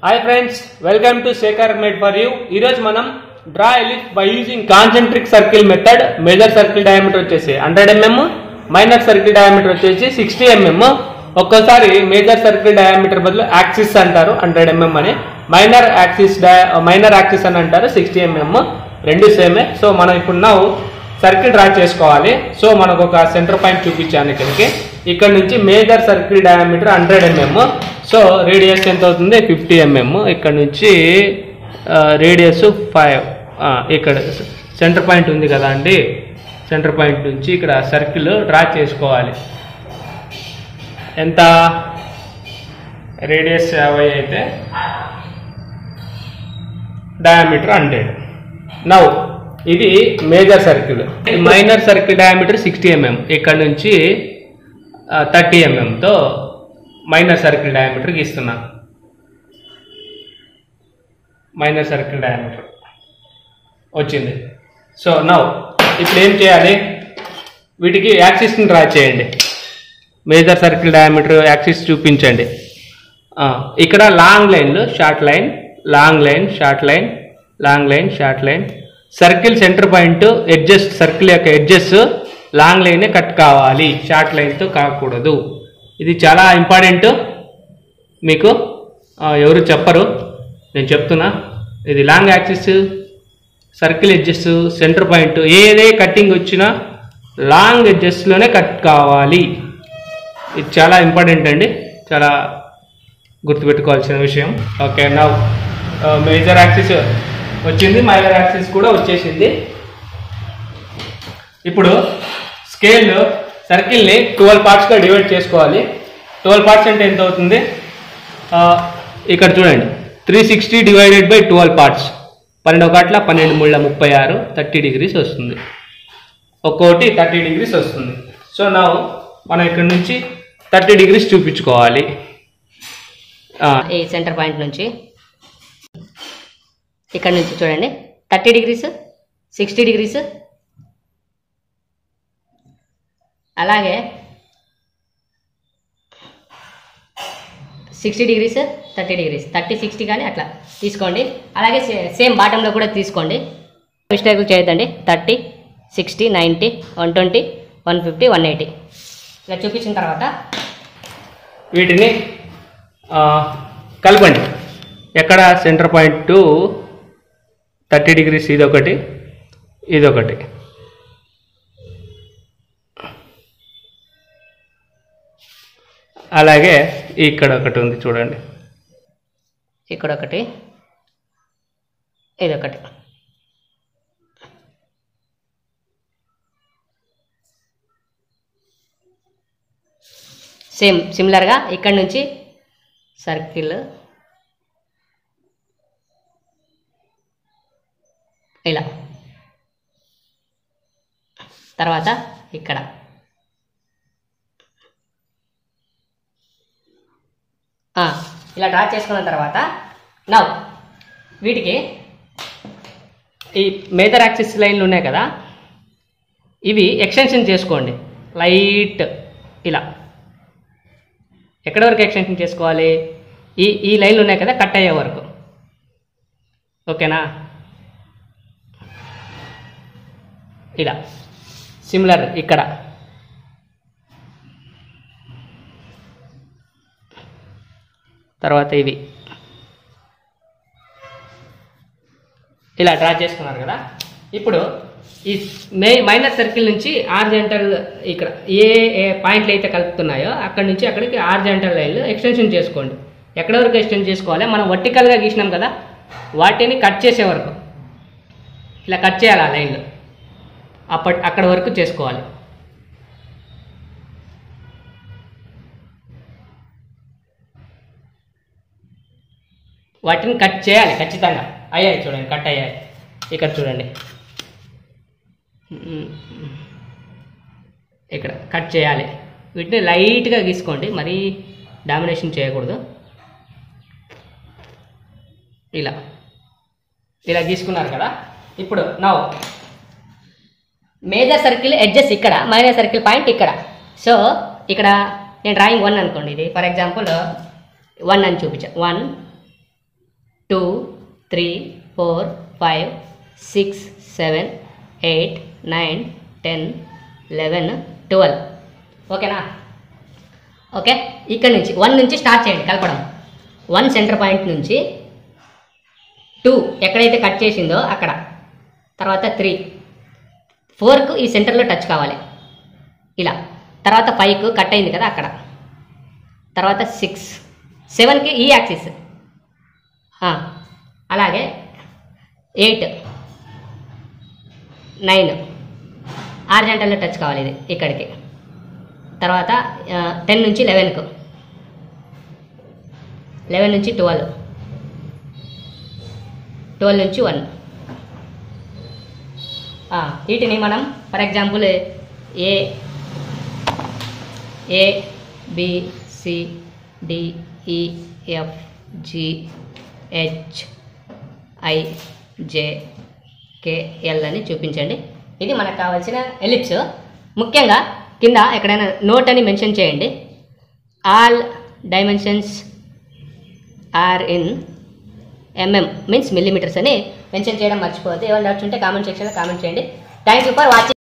Hi friends, welcome to Shekhar Made for You. ఈరోజు మనం draw ellipse by using concentric circle method. Major circle diameter వచ్చేసి 100 mm, minor circle diameter వచ్చేసి 60 mm. ఒక్కోసారి major circle diameter బదులు axis అంటారు 100 mm అని, minor axis అని అంటారు 60 mm. రెండు సేమే. సో మనం ఇప్పుడు సర్కిల్ డ్రా చేసుకోవాలి. సో మనకు ఒక సెంటర్ పాయింట్ చూపించాను ఇక్కడికి. ఇక్కడ నుంచి major circle diameter 100 mm. So radius ఎంత అవుతుంది 50 mm. ఇక్కడ నుంచి రేడియస్ 5. ఇక్కడ సెంటర్ పాయింట్ ఉంది కదా అండి, సెంటర్ పాయింట్ నుంచి ఇక్కడ సర్కిల్ డ్రా చేసుకోవాలి. ఎంత రేడియస్ 50 అయితే డయామీటర్ 100. నౌ ఇది major circle. Minor circle diameter 60 mm. ఇక్కడ నుంచి 30 mm తో మైనర్ సర్కిల్ డయామీటర్ గీస్తున్నాను. మైనర్ సర్కిల్ డయామీటర్ వచ్చింది. సో నౌ ఇప్పుడు ఏం చేయాలి, వీటికి యాక్సిస్ని డ్రా చేయండి. మేజర్ సర్కిల్ డయామీటర్ యాక్సిస్ చూపించండి. ఇక్కడ లాంగ్ లైన్లు, short line, long line, short line, long line, short line. Circle centre point edges, circle యొక్క ఎడ్జెస్ లాంగ్ లైనే కట్ కావాలి, షార్ట్ లైన్తో కాకూడదు. ఇది చాలా ఇంపార్టెంట్. మీకు ఎవరు చెప్పరు, నేను చెప్తున్నా. ఇది long axis, circle edges, centre point, ఏదే కట్టింగ్ వచ్చినా లాంగ్ ఎడ్జెస్లోనే కట్ కావాలి. ఇది చాలా ఇంపార్టెంట్ అండి, చాలా గుర్తుపెట్టుకోవాల్సిన విషయం. ఓకే, నా మేజర్ యాక్సిస్ వచ్చింది, మైనర్ యాక్సిస్ కూడా వచ్చేసింది. ఇప్పుడు స్కేల్ సర్కిల్ని 12 పార్ట్స్గా డివైడ్ చేసుకోవాలి. 12 పార్ట్స్ అంటే ఎంత అవుతుంది, ఇక్కడ చూడండి, 360 డివైడెడ్ బై 12 పార్ట్స్, 12 ఒకట్ల 12 ముళ్ళ 36, 30 degrees వస్తుంది. ఒక్కోటి 30 degrees వస్తుంది. సో నా మనం ఇక్కడ నుంచి 30 degrees చూపించుకోవాలి. ఈ సెంటర్ పాయింట్ నుంచి ఇక్కడ నుంచి చూడండి 30 degrees, 60 degrees, అలాగే 60 degrees, 30 degrees, 30, 60 కానీ అట్లా తీసుకోండి. అలాగే సేమ్ బాటంలో కూడా తీసుకోండి, మిస్టేక్లు చేయొద్దండి. 30, 60, 90, 120, 150, 180 ఇలా చూపించిన తర్వాత వీటిని కలపండి. ఎక్కడ సెంటర్ పాయింట్ 30 degrees, ఇదొకటి, ఇదొకటి. అలాగే ఇక్కడ ఒకటి ఉంది చూడండి, ఇక్కడ ఒకటి, ఇదొకటి. సేమ్ సిమిలర్గా ఇక్కడ నుంచి సర్కిల్ ఇలా, తర్వాత ఇక్కడ ఇలా డ్రా చేసుకున్న తర్వాత నౌ వీటికి ఈ మేజర్ యాక్సిస్ లైన్లు ఉన్నాయి కదా, ఇవి ఎక్స్టెన్షన్ చేసుకోండి లైట్ ఇలా. ఎక్కడి వరకు ఎక్స్టెన్షన్ చేసుకోవాలి, ఈ లైన్లు ఉన్నాయి కదా కట్ అయ్యే వరకు. ఓకేనా, ఇలా సిమిలర్ ఇక్కడ తర్వాత ఇవి ఇలా డ్రా చేసుకున్నారు కదా. ఇప్పుడు ఈ మైనర్ సర్కిల్ నుంచి ఆర్జెంటల్, ఇక్కడ ఏ పాయింట్లు అయితే కలుపుతున్నాయో అక్కడి నుంచి అక్కడికి ఆర్జెంటల్ లైన్లు ఎక్స్టెన్షన్ చేసుకోండి. ఎక్కడి వరకు ఎక్స్టెండ్ చేసుకోవాలి, మనం వర్టికల్గా గీసినాం కదా, వాటిని కట్ చేసే వరకు ఇలా కట్ చేయాలి. ఆ లైన్లు అక్కడ వరకు చేసుకోవాలి. వాటిని కట్ చేయాలి ఖచ్చితంగా. అయ్యాయి చూడండి, కట్ అయ్యాయి. ఇక్కడ చూడండి, ఇక్కడ కట్ చేయాలి. వీటిని లైట్గా గీసుకోండి, మరీ డామినేషన్ చేయకూడదు. ఇలా ఇలా గీసుకున్నారు కదా. ఇప్పుడు నౌ మేజర్ సర్కిల్ ఎడ్జెస్ ఇక్కడ, మైనర్ సర్కిల్ పాయింట్ ఇక్కడ. సో ఇక్కడ నేను డ్రాయింగ్ 1 అనుకోండి, ఇది ఫర్ ఎగ్జాంపుల్ 1 అని చూపించాను. 1 2 3 4 5 6 7 8 9 10 11 12. ఓకేనా? ఓకే, ఇక్కడ నుంచి 1 నుంచి స్టార్ట్ చేయండి కలపడం. 1 సెంటర్ పాయింట్ నుంచి 2 ఎక్కడైతే కట్ చేసిందో అక్కడ, తర్వాత 3 4కు ఈ సెంటర్లో టచ్ కావాలి ఇలా, తర్వాత 5కు కట్ అయింది కదా అక్కడ, తర్వాత 6 7కి ఈ యాక్సిస్, అలాగే 8 9 హారిజాంటల్లో టచ్ కావాలి ఇది ఇక్కడికి, తర్వాత 10 నుంచి 11కు, 11 నుంచి 12, 12 నుంచి 1. వీటిని మనం for example A B C D E F G H I J K L అని చూపించండి. ఇది మనకు కావాల్సిన ఎలిప్స్. ముఖ్యంగా కింద ఎక్కడైనా నోట్ అని మెన్షన్ చేయండి. All dimensions are in mm means millimetres అని మెన్షన్ చేయడం మర్చిపోవద్దు. ఏమైనా డౌట్స్ ఉంటే కామెంట్ సెక్షన్లో కామెంట్ చేయండి. Thank you for watching.